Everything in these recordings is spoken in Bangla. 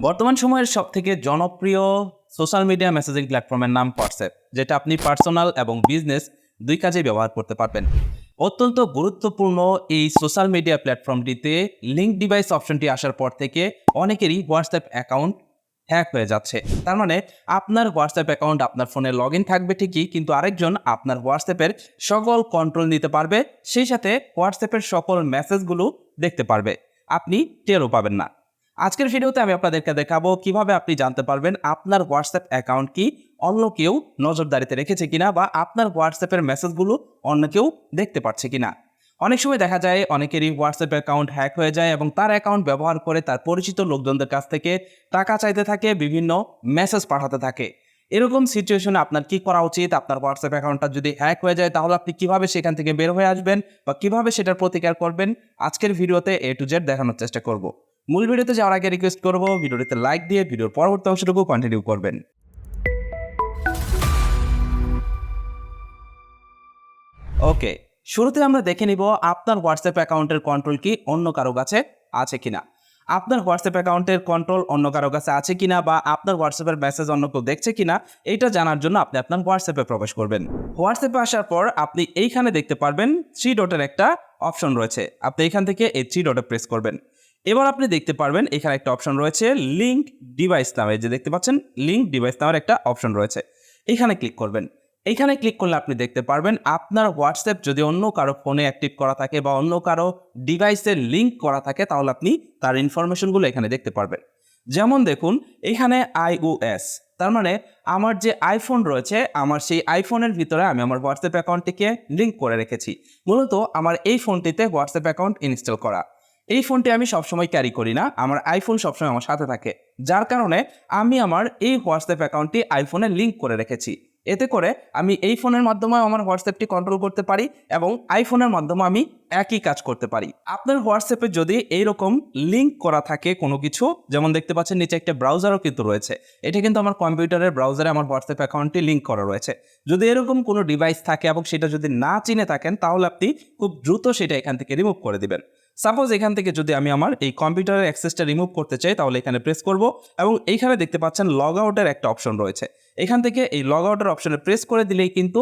বর্তমান সময়ের সবথেকে জনপ্রিয় সোশ্যাল মিডিয়া মেসেজিং প্ল্যাটফর্মের নাম হোয়াটসঅ্যাপ, যেটা আপনি পার্সোনাল এবং বিজনেস দুই কাজেই ব্যবহার করতে পারবেন। অত্যন্ত গুরুত্বপূর্ণ এই সোশ্যাল মিডিয়া প্ল্যাটফর্মটিতে লিঙ্ক ডিভাইস অপশনটি আসার পর থেকে অনেকেরই হোয়াটসঅ্যাপ অ্যাকাউন্ট হ্যাক হয়ে যাচ্ছে। তার মানে আপনার হোয়াটসঅ্যাপ অ্যাকাউন্ট আপনার ফোনে লগ ইন থাকবে ঠিকই, কিন্তু আরেকজন আপনার হোয়াটসঅ্যাপের সকল কন্ট্রোল নিতে পারবে, সেই সাথে হোয়াটসঅ্যাপের সকল মেসেজগুলো দেখতে পারবে, আপনি টেরও পাবেন না। আজকের ভিডিওতে আমি আপনাদেরকে দেখাবো কিভাবে আপনি জানতে পারবেন আপনার হোয়াটসঅ্যাপ অ্যাকাউন্ট কি অন্য কেউ নজরদারিতে রেখেছে কিনা, বা আপনার হোয়াটসঅ্যাপের মেসেজগুলো অন্য কেউ দেখতে পাচ্ছে কিনা। অনেক সময় দেখা যায় অনেকেরই হোয়াটসঅ্যাপ অ্যাকাউন্ট হ্যাক হয়ে যায় এবং তার অ্যাকাউন্ট ব্যবহার করে তার পরিচিত লোকজনদের কাছ থেকে টাকা চাইতে থাকে, বিভিন্ন মেসেজ পাঠাতে থাকে। এরকম সিচুয়েশনে আপনার কি করা উচিত? আপনার হোয়াটসঅ্যাপ অ্যাকাউন্টটা যদি হ্যাক হয়ে যায় তাহলে আপনি কিভাবে সেখান থেকে বের হয়ে আসবেন বা কিভাবে সেটার প্রতিকার করবেন, আজকের ভিডিওতে A to Z দেখানোর চেষ্টা করব। মূল ভিডিওতে যাওয়ার আগে রিকোয়েস্ট করব ভিডিওটিতে লাইক দিয়ে ভিডিওর পরবর্তী অংশটুকু কন্টিনিউ করবেন। ওকে, শুরুতে আমরা দেখে নিব আপনার হোয়াটসঅ্যাপ অ্যাকাউন্টের কন্ট্রোল কি অন্য কারো কাছে আছে কিনা। আপনার হোয়াটসঅ্যাপ অ্যাকাউন্টের কন্ট্রোল অন্য কারো কাছে আছে কিনা বা আপনার হোয়াটসঅ্যাপের মেসেজ অন্য কেউ দেখছে কিনা, এটা জানার জন্য আপনি আপনার হোয়াটসঅ্যাপে প্রবেশ করবেন। হোয়াটসঅ্যাপে আসার পর আপনি এইখানে দেখতে পারবেন 3 ডটের একটা অপশন রয়েছে। আপনি এখান থেকে এই 3 ডটে প্রেস করবেন। এবার আপনি দেখতে পারবেন এখানে একটা অপশন রয়েছে লিঙ্ক ডিভাইস নামে, যে দেখতে পাচ্ছেন লিঙ্ক ডিভাইস নামের একটা অপশন রয়েছে, এখানে ক্লিক করবেন। এইখানে ক্লিক করলে আপনি দেখতে পারবেন আপনার হোয়াটসঅ্যাপ যদি অন্য কারো ফোনে অ্যাক্টিভ করা থাকে বা অন্য কারো ডিভাইসে লিঙ্ক করা থাকে তাহলে আপনি তার ইনফরমেশনগুলো এখানে দেখতে পারবেন। যেমন দেখুন এখানে iOS, তার মানে আমার যে আইফোন রয়েছে, আমার সেই আইফোনের ভিতরে আমি আমার হোয়াটসঅ্যাপ অ্যাকাউন্টটিকে লিঙ্ক করে রেখেছি। মূলত আমার এই ফোনটিতে হোয়াটসঅ্যাপ অ্যাকাউন্ট ইনস্টল করা। এই ফোনটি আমি সবসময় ক্যারি করি না, আমার আইফোন সবসময় আমার সাথে থাকে, যার কারণে আমি আমার এই হোয়াটসঅ্যাপ অ্যাকাউন্টটি আইফোনে লিঙ্ক করে রেখেছি। এতে করে আমি এই ফোনের মাধ্যমে আমার হোয়াটসঅ্যাপটি কন্ট্রোল করতে পারি এবং আইফোনের মাধ্যমে আমি একই কাজ করতে পারি। আপনার হোয়াটসঅ্যাপে যদি এইরকম লিঙ্ক করা থাকে কোনো কিছু, যেমন দেখতে পাচ্ছেন নিচে একটা ব্রাউজারও কিন্তু রয়েছে, এটা কিন্তু আমার কম্পিউটারের ব্রাউজারে আমার হোয়াটসঅ্যাপ অ্যাকাউন্টটি লিঙ্ক করা রয়েছে। যদি এরকম কোনো ডিভাইস থাকে এবং সেটা যদি না চিনে থাকেন তাহলে আপনি খুব দ্রুত সেটা এখান থেকে রিমুভ করে দিবেন। সাপোজ এখান থেকে যদি আমি আমার এই কম্পিউটারের অ্যাক্সেসটা রিমুভ করতে চাই তাহলে এখানে প্রেস করব এবং এইখানে দেখতে পাচ্ছেন লগ আউটের একটা অপশন রয়েছে। এখান থেকে এই লগ আউটের অপশনে প্রেস করে দিলেই কিন্তু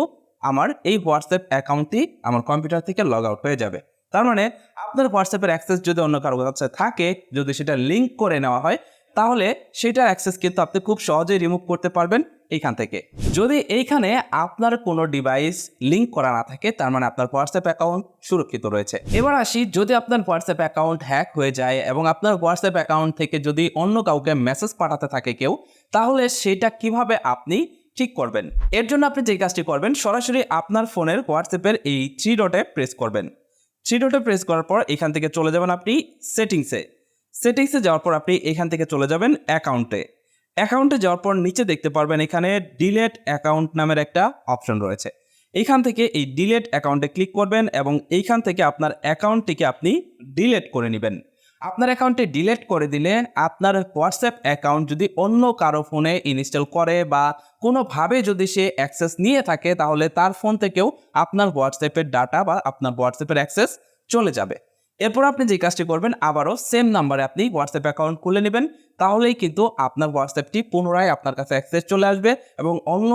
আমার এই হোয়াটসঅ্যাপ অ্যাকাউন্টটি আমার কম্পিউটার থেকে লগ আউট হয়ে যাবে। তার মানে আপনার হোয়াটসঅ্যাপের অ্যাক্সেস যদি অন্য কারো কাছে থাকে, যদি সেটা লিঙ্ক করে নেওয়া হয় তাহলে সেটার অ্যাক্সেস কিন্তু আপনি খুব সহজেই রিমুভ করতে পারবেন এইখান থেকে। যদি এইখানে আপনার কোনো ডিভাইস লিঙ্ক করা না থাকে তার মানে আপনার হোয়াটসঅ্যাপ অ্যাকাউন্ট সুরক্ষিত রয়েছে। এবার আসি, যদি আপনার হোয়াটসঅ্যাপ অ্যাকাউন্ট হ্যাক হয়ে যায় এবং আপনার হোয়াটসঅ্যাপ অ্যাকাউন্ট থেকে যদি অন্য কাউকে মেসেজ পাঠাতে থাকে কেউ, তাহলে সেটা কিভাবে আপনি ঠিক করবেন? এর জন্য আপনি যে কাজটি করবেন, সরাসরি আপনার ফোনের হোয়াটসঅ্যাপের এই 3 ডটে প্রেস করবেন। 3 ডটে প্রেস করার পর এখান থেকে চলে যাবেন আপনি সেটিংসে যাওয়ার পর আপনি এখান থেকে চলে যাবেন অ্যাকাউন্টে যাওয়ার পর নিচে দেখতে পারবেন এখানে ডিলেট অ্যাকাউন্ট নামের একটা অপশন রয়েছে। এইখান থেকে এই ডিলেট অ্যাকাউন্টে ক্লিক করবেন এবং এইখান থেকে আপনার অ্যাকাউন্টটিকে আপনি ডিলেট করে নেবেন। আপনার অ্যাকাউন্টে ডিলেট করে দিলে আপনার হোয়াটসঅ্যাপ অ্যাকাউন্ট যদি অন্য কারো ফোনে ইনস্টল করে বা কোনোভাবে যদি সে অ্যাক্সেস নিয়ে থাকে তাহলে তার ফোন থেকেও আপনার হোয়াটসঅ্যাপের ডাটা বা আপনার হোয়াটসঅ্যাপের অ্যাক্সেস চলে যাবে। এরপর আপনি যে কাজটি করবেন, আবারও সেম নাম্বারে আপনি হোয়াটসঅ্যাপ অ্যাকাউন্ট খুলে নেবেন, তাহলেই কিন্তু আপনার হোয়াটসঅ্যাপটি পুনরায় আপনার কাছে অ্যাক্সেস চলে আসবে এবং অন্য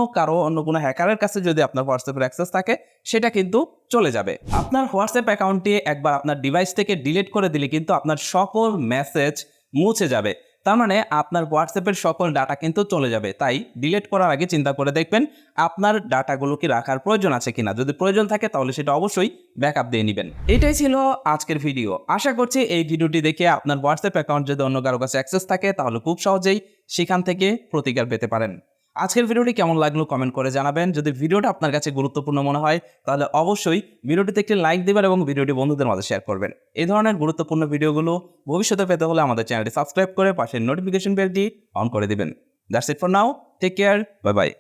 কোনো হ্যাকারের কাছে যদি আপনার হোয়াটসঅ্যাপের অ্যাক্সেস থাকে সেটা কিন্তু চলে যাবে। আপনার হোয়াটসঅ্যাপ অ্যাকাউন্টটি একবার আপনার ডিভাইস থেকে ডিলিট করে দিলে কিন্তু আপনার সকল মেসেজ মুছে যাবে। তার মানে আপনার হোয়াটসঅ্যাপের সকল ডাটা কিন্তু চলে যাবে। তাই ডিলিট করার আগে চিন্তা করে দেখবেন আপনার ডাটাগুলো কি রাখার প্রয়োজন আছে কিনা। যদি প্রয়োজন থাকে তাহলে সেটা অবশ্যই ব্যাকআপ দিয়ে নেবেন। এটাই ছিল আজকের ভিডিও। আশা করছি এই ভিডিওটি দেখে আপনার হোয়াটসঅ্যাপ অ্যাকাউন্ট যদি অন্য কারো কাছে অ্যাক্সেস থাকে তাহলে খুব সহজেই সেখান থেকে প্রতিকার পেতে পারেন। আজকের ভিডিওটি কেমন লাগলো কমেন্ট করে জানাবেন। যদি ভিডিওটা আপনার কাছে গুরুত্বপূর্ণ মনে হয় তাহলে অবশ্যই ভিডিওটিতে একটি লাইক দিবেন এবং ভিডিওটি বন্ধুদের মাঝে শেয়ার করবেন। এই ধরনের গুরুত্বপূর্ণ ভিডিওগুলো ভবিষ্যতে পেতে হলে আমাদের চ্যানেলটি সাবস্ক্রাইব করে পাশের নোটিফিকেশন বেলটি অন করে দিবেন। That's it for now, take care, bye by.